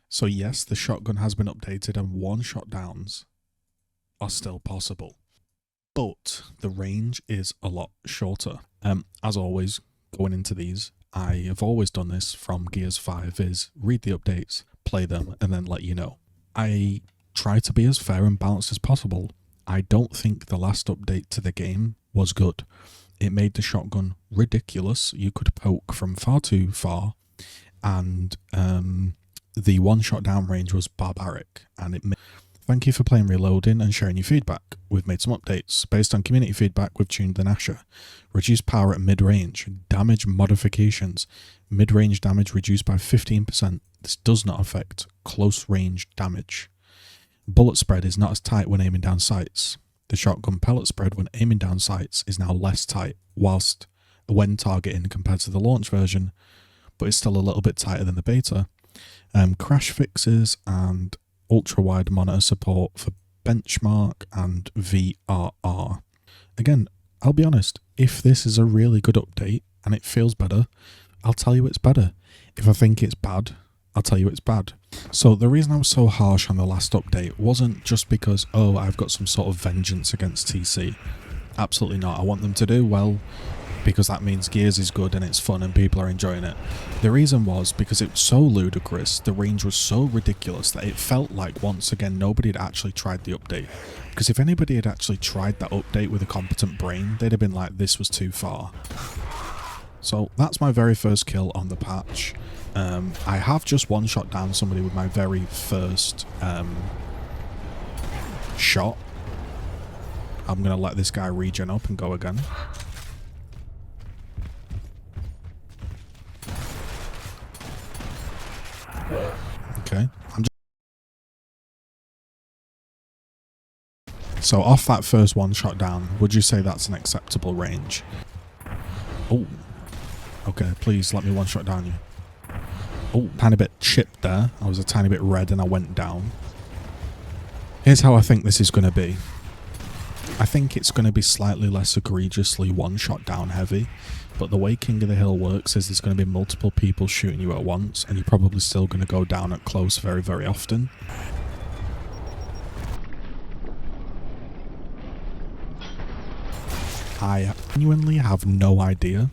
So yes, the shotgun has been updated and one-shot downs are still possible, but the range is a lot shorter. As always, going into these, I have always done this from Gears 5 is read the updates, play them, and then let you know. I try to be as fair and balanced as possible. I don't think the last update to the game was good. It made the shotgun ridiculous. You could poke from far too far, and the one-shot down range was barbaric. And thank you for playing Reloading and sharing your feedback. We've made some updates. Based on community feedback, we've tuned the Nasher. Reduced power at mid-range. Damage modifications. Mid-range damage reduced by 15%. This does not affect close-range damage. Bullet spread is not as tight when aiming down sights. The shotgun pellet spread when aiming down sights is now less tight, whilst when targeting compared to the launch version, but it's still a little bit tighter than the beta. Crash fixes and ultra-wide monitor support for benchmark and VRR. Again, I'll be honest, if this is a really good update and it feels better, I'll tell you it's better. If I think it's bad, I'll tell you it's bad. So the reason I was so harsh on the last update wasn't just because, oh, I've got some sort of vengeance against TC. Absolutely not. I want them to do well, because that means Gears is good and it's fun and people are enjoying it. The reason was because it was so ludicrous, the range was so ridiculous that it felt like once again nobody had actually tried the update. Because if anybody had actually tried that update with a competent brain, they'd have been like, this was too far. So that's my very first kill on the patch. I have just one-shot down somebody with my very first shot. I'm going to let this guy regen up and go again. Okay. So off that first one-shot down, would you say that's an acceptable range? Oh. Okay, please let me one-shot down you. Oh, tiny bit chipped there. I was a tiny bit red and I went down. Here's how I think this is going to be. I think it's going to be slightly less egregiously one-shot down heavy, but the way King of the Hill works is there's going to be multiple people shooting you at once, and you're probably still going to go down at close very, very often. I genuinely have no idea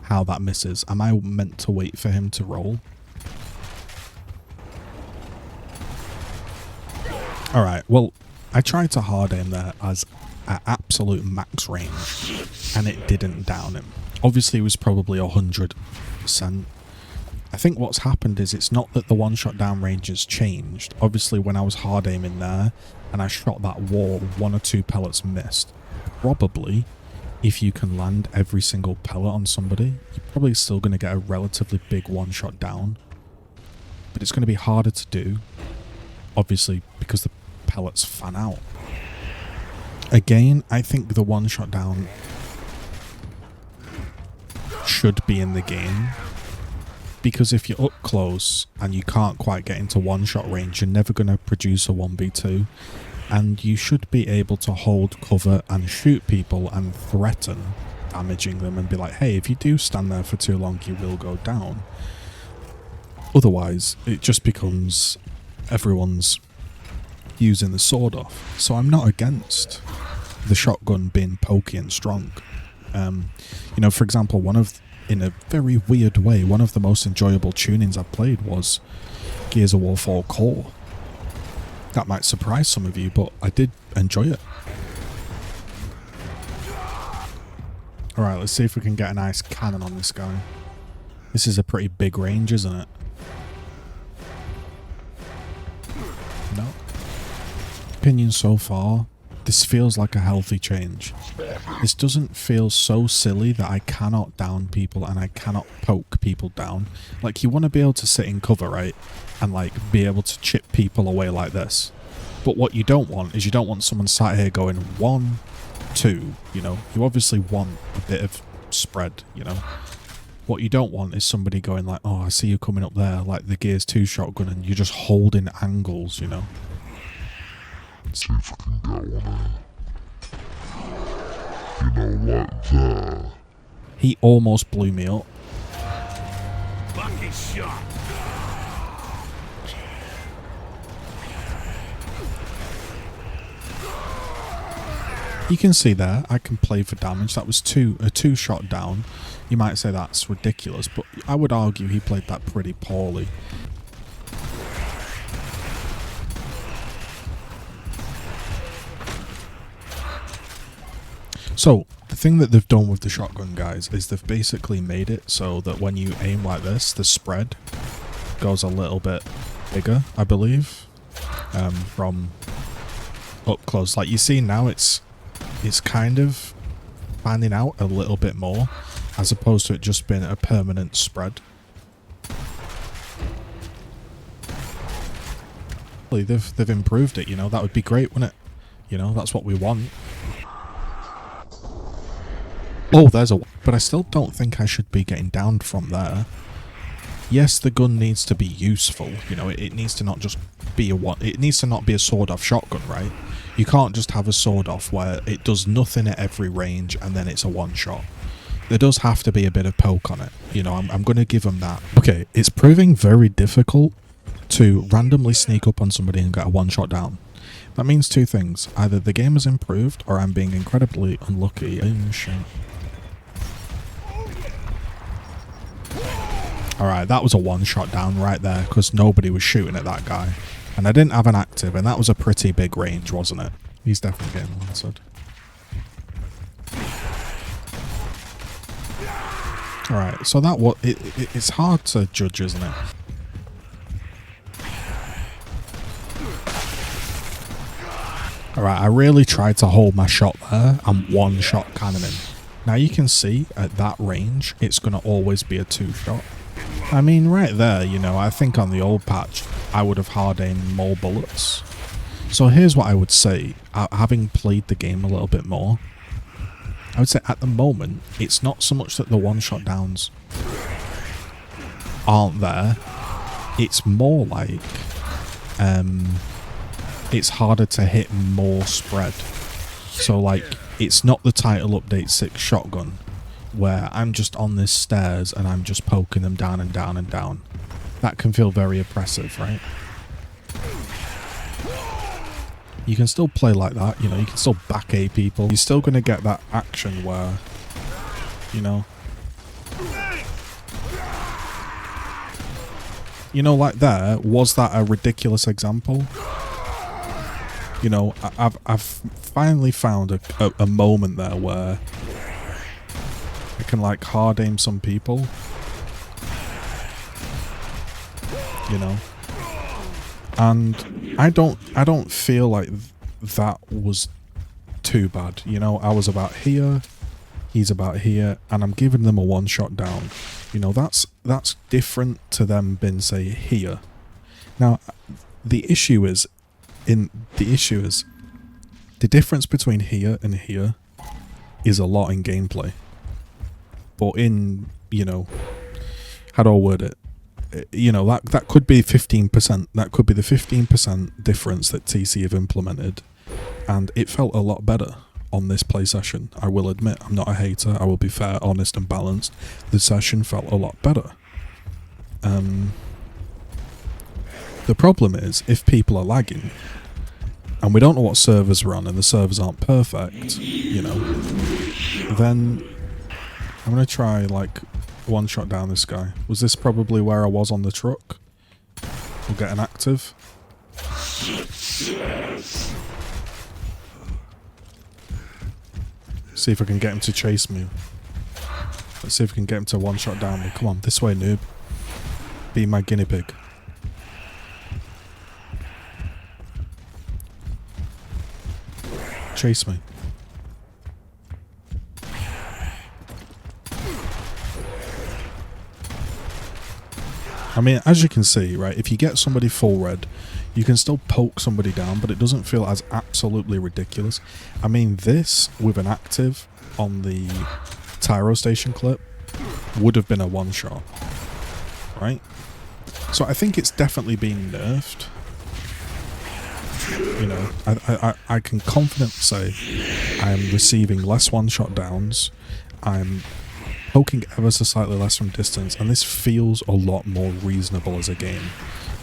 how that misses. Am I meant to wait for him to roll? Alright, well, I tried to hard aim there as at absolute max range, and it didn't down him. Obviously, it was probably 100%. I think what's happened is it's not that the one-shot down range has changed. Obviously, when I was hard aiming there, and I shot that wall, 1 or 2 pellets missed. Probably, if you can land every single pellet on somebody, you're probably still going to get a relatively big one-shot down. But it's going to be harder to do, obviously, because the pellets fan out. Again, I think the one-shot down should be in the game, because if you're up close and you can't quite get into one-shot range, you're never going to produce a 1v2, and you should be able to hold cover and shoot people and threaten damaging them and be like, hey, if you do stand there for too long, you will go down. Otherwise, it just becomes everyone's using the sword off. So I'm not against the shotgun being pokey and strong. You know, for example, in a very weird way, one of the most enjoyable tunings I've played was Gears of War 4 Core. That might surprise some of you, but I did enjoy it. Alright, let's see if we can get a nice cannon on this guy. This is a pretty big range, isn't it? No. Opinion so far, this feels like a healthy change. This doesn't feel so silly that I cannot down people and I cannot poke people down. Like, you want to be able to sit in cover, right? And like be able to chip people away like this. But what you don't want is you don't want someone sat here going 1, 2, you know. You obviously want a bit of spread, you know. What you don't want is somebody going like, oh, I see you coming up there, like the Gears 2 shotgun, and you're just holding angles, you know. See if I can get one in. You know, like that. He almost blew me up. Lucky shot. You can see there, I can play for damage. That was a two-shot down. You might say that's ridiculous, but I would argue he played that pretty poorly. So, the thing that they've done with the shotgun, guys, is they've basically made it so that when you aim like this, the spread goes a little bit bigger, I believe, from up close. Like you see now, it's kind of fanning out a little bit more, as opposed to it just being a permanent spread. They've improved it, you know. That would be great, wouldn't it? You know, that's what we want. Oh, there's a... But I still don't think I should be getting downed from there. Yes, the gun needs to be useful. You know, it needs to not just be a one... It needs to not be a sword-off shotgun, right? You can't just have a sword-off where it does nothing at every range and then it's a one-shot. There does have to be a bit of poke on it. You know, I'm going to give them that. Okay, it's proving very difficult to randomly sneak up on somebody and get a one-shot down. That means two things. Either the game has improved or I'm being incredibly unlucky. Oh, shit. Alright, that was a one-shot down right there, because nobody was shooting at that guy. And I didn't have an active, and that was a pretty big range, wasn't it? He's definitely getting lanced. Alright, so that was... It's hard to judge, isn't it? Alright, I really tried to hold my shot there. I'm one-shot cannoning. Now you can see, at that range, it's going to always be a two-shot. I mean, right there, you know, I think on the old patch, I would have hard aimed more bullets. So here's what I would say, having played the game a little bit more. I would say at the moment, it's not so much that the one-shot downs aren't there. It's more like, it's harder to hit more spread. So like, it's not the title update 6 shotgun, where I'm just on this stairs and I'm just poking them down and down and down. That can feel very oppressive, right? You can still play like that, you know, you can still back A people. You're still going to get that action where, you know... You know, like there, was that a ridiculous example? You know, I've finally found a moment there where I can like hard aim some people, you know, and I don't feel like that was too bad. You know, I was about here, he's about here, and I'm giving them a one-shot down. You know, that's different to them being, say, here. Now, the issue is the difference between here and here is a lot in gameplay. But in, you know, how do I word it? You know, that could be 15%. That could be the 15% difference that TC have implemented. And it felt a lot better on this play session. I will admit, I'm not a hater. I will be fair, honest and balanced. The session felt a lot better. The problem is, if people are lagging, and we don't know what servers we're on, and the servers aren't perfect, you know, then I'm going to try, like, one shot down this guy. Was this probably where I was on the truck? We'll get an active. See if I can get him to chase me. Let's see if we can get him to one shot down me. Come on, this way, noob. Be my guinea pig. Chase me. I mean, as you can see, right, if you get somebody full red, you can still poke somebody down, but it doesn't feel as absolutely ridiculous. I mean, this, with an active on the Tyro Station clip, would have been a one-shot, right? So I think it's definitely been nerfed. You know, I can confidently say I am receiving less one-shot downs. I'm poking ever so slightly less from distance, and this feels a lot more reasonable as a game.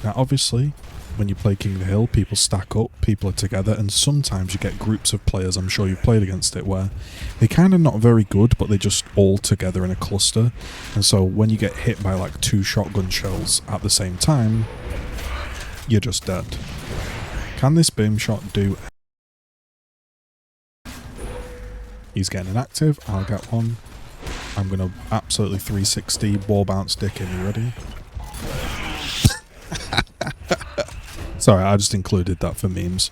Now, obviously, when you play King of the Hill, people stack up, people are together, and sometimes you get groups of players, I'm sure you've played against it, where they're kind of not very good, but they're just all together in a cluster. And so when you get hit by like 2 shotgun shells at the same time, you're just dead. Can this beam shot do... He's getting inactive, I'll get one. I'm going to absolutely 360 wall bounce dick in. You ready? Sorry, I just included that for memes.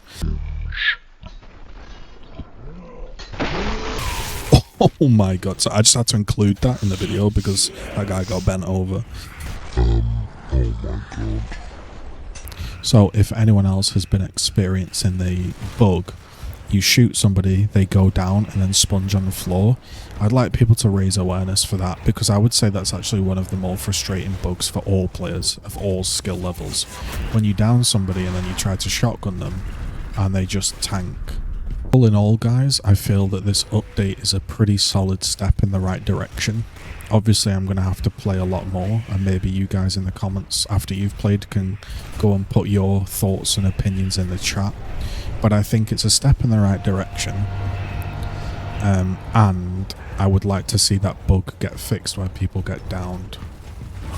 Oh my god, so I just had to include that in the video because that guy got bent over. Oh my god. So if anyone else has been experiencing the bug, you shoot somebody, they go down and then sponge on the floor. I'd like people to raise awareness for that, because I would say that's actually one of the more frustrating bugs for all players of all skill levels. When you down somebody and then you try to shotgun them and they just tank. All in all, guys, I feel that this update is a pretty solid step in the right direction. Obviously I'm going to have to play a lot more, and maybe you guys in the comments after you've played can go and put your thoughts and opinions in the chat. But I think it's a step in the right direction, and I would like to see that bug get fixed where people get downed.